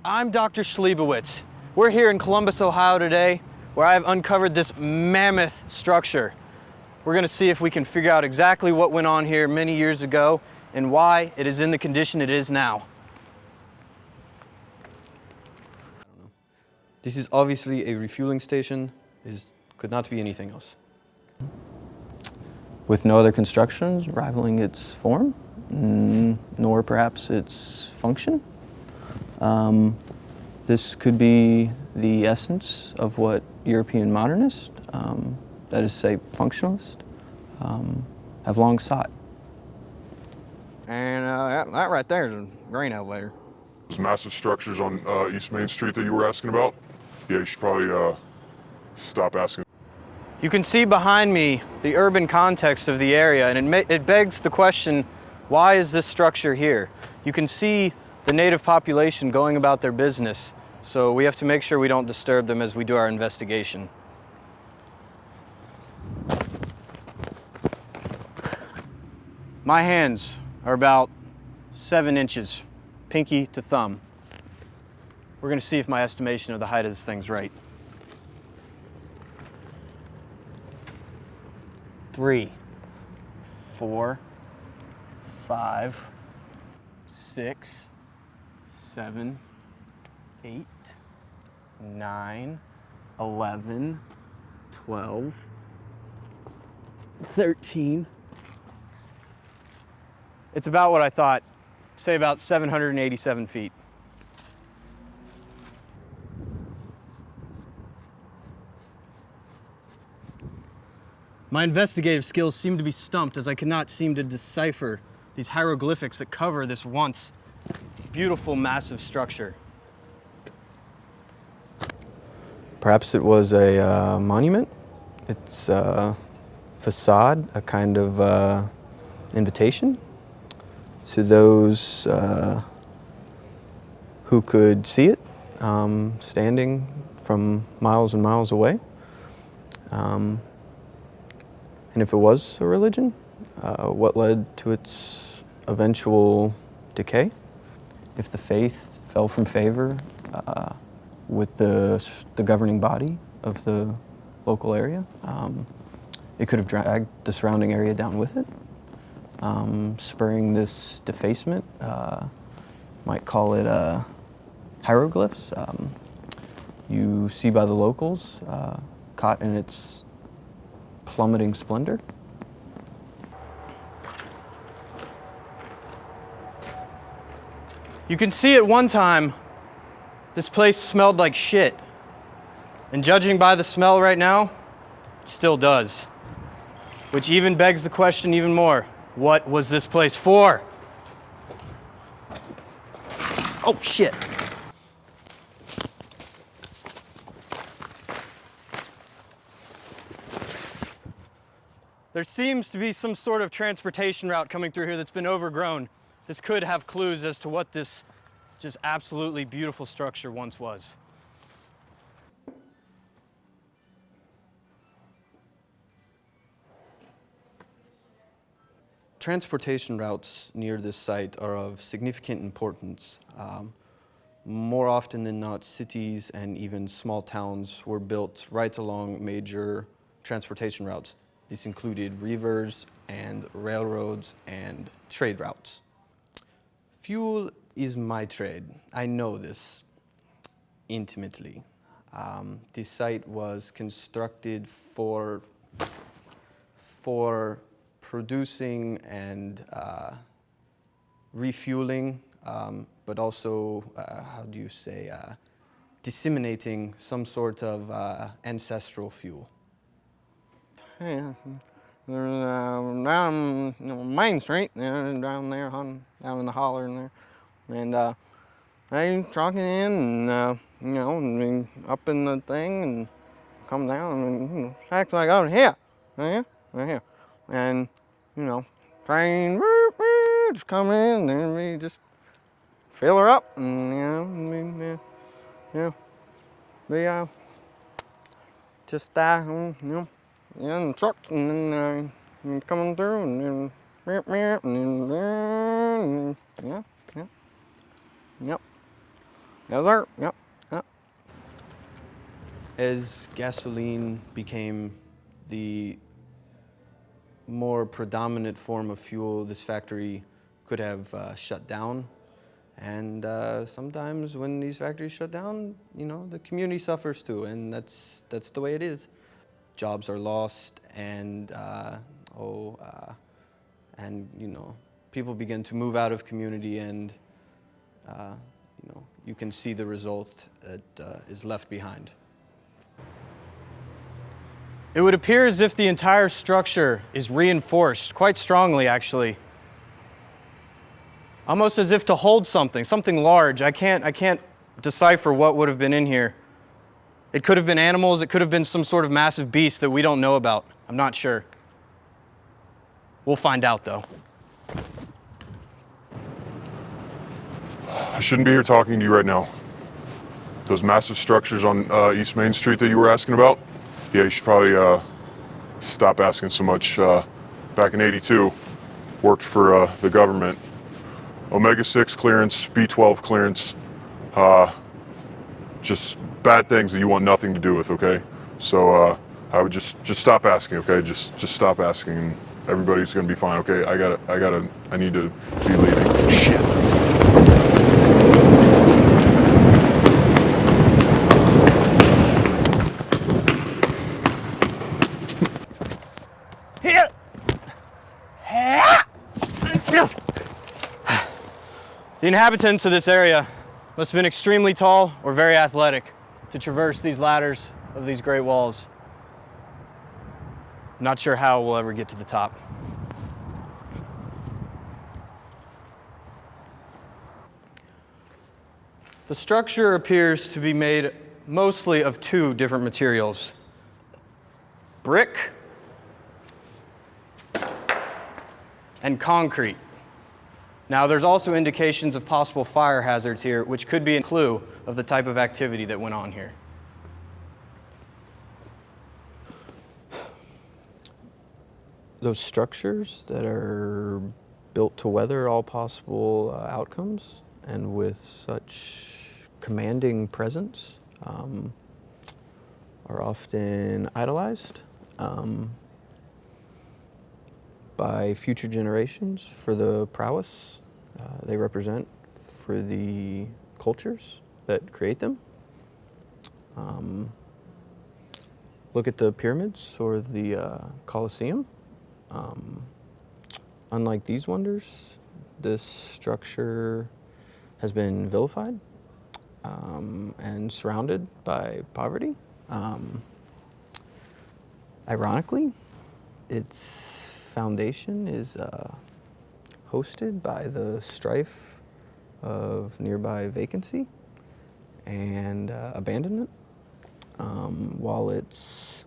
I'm Dr. Schliebowitz. We're here in Columbus, Ohio today, where I've uncovered this mammoth structure. We're gonna see if we can figure out exactly what went on here many years ago and why it is in the condition it is now. This is obviously a refueling station. This could not be anything else. With no other constructions rivaling its form, nor perhaps its function. This could be the essence of what European modernists, that is to say functionalists, have long sought. And that right there is a grain elevator. Those massive structures on East Main Street that you were asking about? Yeah, you should probably stop asking. You can see behind me the urban context of the area, and it begs the question, why is this structure here? You can see the native population going about their business, so we have to make sure we don't disturb them as we do our investigation. My hands are about 7 inches, pinky to thumb. We're gonna see if my estimation of the height of this thing's right. 3, 4, 5, 6, 7, 8, 9, 11, 12, 13. It's about what I thought, say about 787 feet. My investigative skills seem to be stumped as I cannot seem to decipher these hieroglyphics that cover this once beautiful, massive structure. Perhaps it was a monument. It's a facade, a kind of invitation to those who could see it, standing from miles and miles away. And if it was a religion, what led to its eventual decay? If the faith fell from favor with the governing body of the local area, it could have dragged the surrounding area down with it, spurring this defacement. Might call it hieroglyphs. You see by the locals, caught in its plummeting splendor. You can see at one time, this place smelled like shit. And judging by the smell right now, it still does. Which even begs the question even more. What was this place for? Oh, shit. There seems to be some sort of transportation route coming through here that's been overgrown. This could have clues as to what this just absolutely beautiful structure once was. Transportation routes near this site are of significant importance. More often than not, cities and even small towns were built right along major transportation routes. These included rivers and railroads and trade routes. Fuel is my trade. I know this intimately. This site was constructed for producing and refueling, but also, how do you say, disseminating some sort of ancestral fuel. Yeah, there's down Main Street, down there, down in the holler in there, and they trucking in, and and up in the thing, and come down, and acts like over here, right here, and train just coming in, and we just fill her up, and they just and trucks and then coming through and then yep. Yes, sir. Yep. Yep. As gasoline became the more predominant form of fuel, this factory could have shut down. And sometimes when these factories shut down, you know, the community suffers too, and that's the way it is. Jobs are lost, and and you know, people begin to move out of community, and you know, you can see the result that is left behind. It would appear as if the entire structure is reinforced, quite strongly actually. Almost as if to hold something large. I can't decipher what would have been in here. It could have been animals, it could have been some sort of massive beast that we don't know about. I'm not sure. We'll find out though. I shouldn't be here talking to you right now. Those massive structures on East Main Street that you were asking about, yeah, you should probably stop asking so much. Back in '82, worked for the government. Omega-6 clearance, B12 clearance, just bad things that you want nothing to do with, okay? So I would just stop asking, okay? Just stop asking, and everybody's gonna be fine, okay? I need to be leaving. Shit. Here! The inhabitants of this area must have been extremely tall or very athletic to traverse these ladders of these great walls. Not sure how we'll ever get to the top. The structure appears to be made mostly of two different materials: brick and concrete. Now, there's also indications of possible fire hazards here, which could be a clue of the type of activity that went on here. Those structures that are built to weather all possible outcomes, and with such commanding presence, are often idolized by future generations for the prowess they represent for the cultures that create them. Look at the pyramids or the Colosseum. Unlike these wonders, this structure has been vilified and surrounded by poverty. Ironically, its foundation is hosted by the strife of nearby vacancy and abandonment, while its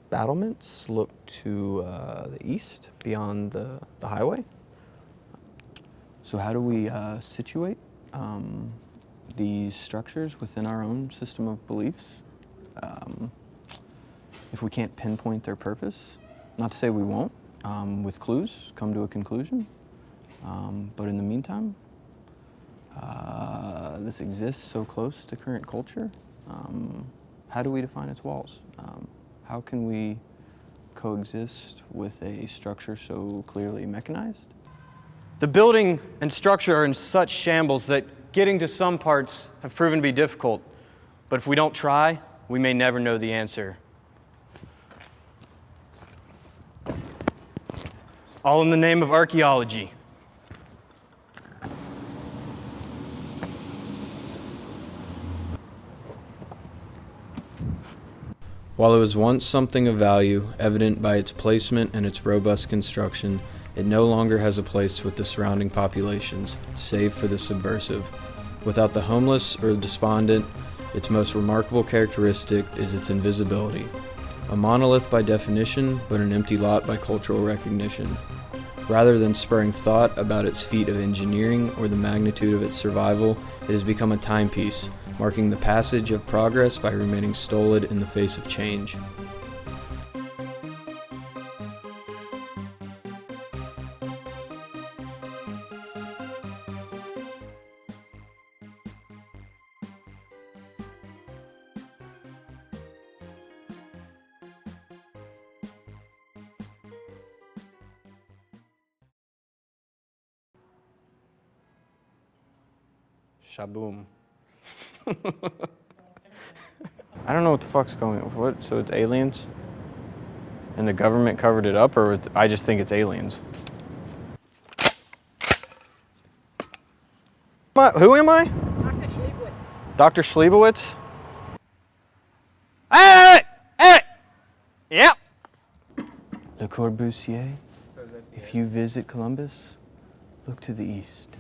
battlements look to the east beyond the highway. So how do we situate these structures within our own system of beliefs if we can't pinpoint their purpose? Not to say we won't, with clues, come to a conclusion. But in the meantime, this exists so close to current culture. How do we define its walls? How can we coexist with a structure so clearly mechanized? The building and structure are in such shambles that getting to some parts have proven to be difficult. But if we don't try, we may never know the answer. All in the name of archaeology. While it was once something of value, evident by its placement and its robust construction, it no longer has a place with the surrounding populations, save for the subversive. Without the homeless or despondent, its most remarkable characteristic is its invisibility. A monolith by definition, but an empty lot by cultural recognition. Rather than spurring thought about its feat of engineering or the magnitude of its survival, it has become a timepiece, marking the passage of progress by remaining stolid in the face of change. Shaboom. I don't know what the fuck's going on. What? So it's aliens? And the government covered it up, or I just think it's aliens? Who am I? Dr. Schliebowitz. Dr. Schliebowitz? Hey! Hey! Yep. Le Corbusier, if you visit Columbus, look to the east.